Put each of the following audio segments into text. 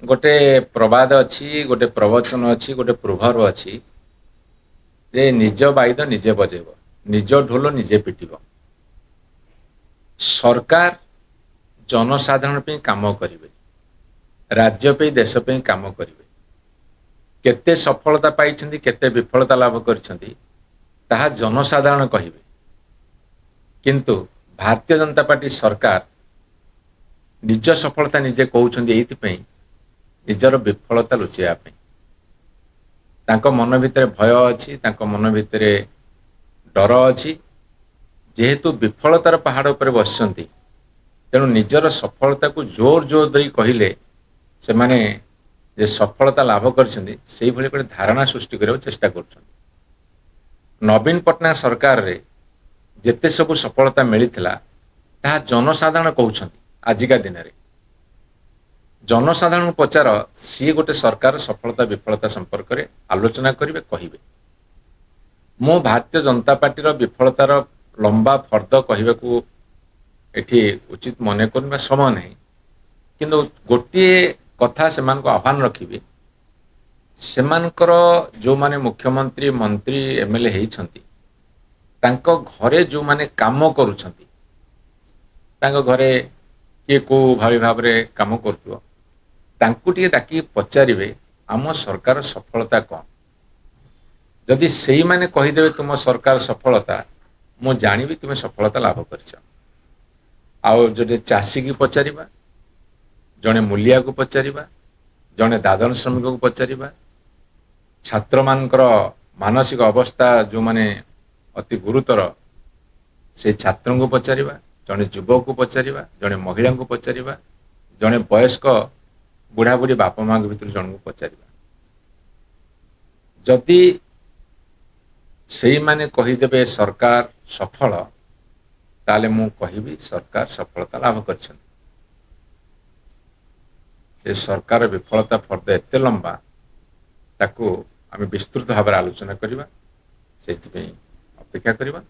गोटे प्रवाद अच्छी गोटे प्रवचन अच्छी गोटे प्रोभर्ब अच्छी जे निज बाइद निजे बजेब निज ढोल निजे पिटिब। सरकार जनसाधारण पे काम करिवे, राज्य पे देश पे काम करिवे। केते सफलता पाइछन्ति केते विफलता लाभ करछन्ति ताहा जनसाधारण कहिवे। किंतु भारतीय जनता पार्टी सरकार निज सफलता निजे कहउछन्ति एइथिपई निजर विफलता लुचेया पे। तांको मन भितरे भय अछि, तांको मन भितरे डर अछि। जेहेतु विफलतार पहाड़ उपरे बसिछन्ति तेणु निजर सफलता को जोर जोर देई कहिले से माने जे सफलता लाभ करछन्ति सेहि भली गोटे धारणा सृष्टि करबाक चेष्टा करछन्ति। नवीन पटनायक सरकार रे जेते सबु सफलता मिलिथिला ताहा जनसाधारण कहउछन्ति। आजिका दिन रे जनसाधारण पचार सी गोटे सरकार सफलता विफलता संपर्क में आलोचना करेंगे कहिबे। मु भारतीय जनता पार्टी विफलतार लंबा फर्द कहवाकू एठी उचित मन कर समय नहीं, किंतु गोटे कथा से आह्वान रखिबे सेमानकर जो माने मुख्यमंत्री मंत्री एमएलए होइछन्ति तांको घरे जो माने काम करूछन्ति तांको घरे किए को भावी भाव रे काम करथुव तांकु टिके डाकी पचारिबे आम सरकार सफलता कौन। जदि सेई माने कहिदेवे तुम सरकार सफलता मु जानिबी तुम सफलता लाभ करछ। आउ जदि चाषी की पचारिबा, जड़े मूलिया को पचारिबा, जड़े दादन श्रमिक को पचारिबा, छात्र मानकर मानसिक अवस्था जो माने अति गुरुतर से छात्रों को पचारिबा, जड़े युवक को पचारिबा, जड़े महिला को पचारिबा, जड़े वयस्क बुढ़ा बुढ़ी बापा माँ के भीतर जन को पचारिबा। जदि सेई माने कहिदेबे सरकार सफल ताले मु कहिबी सरकार सफलता लाभ करछन। से सरकार विफलता फर्द एते लंबा ताकू आम विस्तृत भाव आलोचना करवा से अपेक्षा करवा।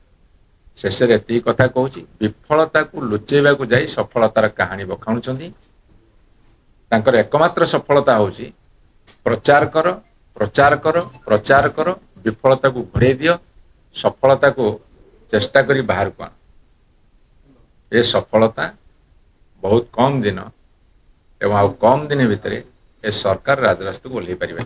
शेष एति कथा कहूँ विफलता को लुचेबा को जाई सफलतार कहानी बखाणुचंदी। तांकर एकमात्र सफलता होची प्रचार कर प्रचार कर प्रचार कर, विफलता को घोड़े दियो, सफलता को चेष्टा करी बाहर को आन। ये सफलता बहुत कम दिन एवं आउ कम दिन भितर ए सरकार राजरास्ता को ओल्लै पारिबे।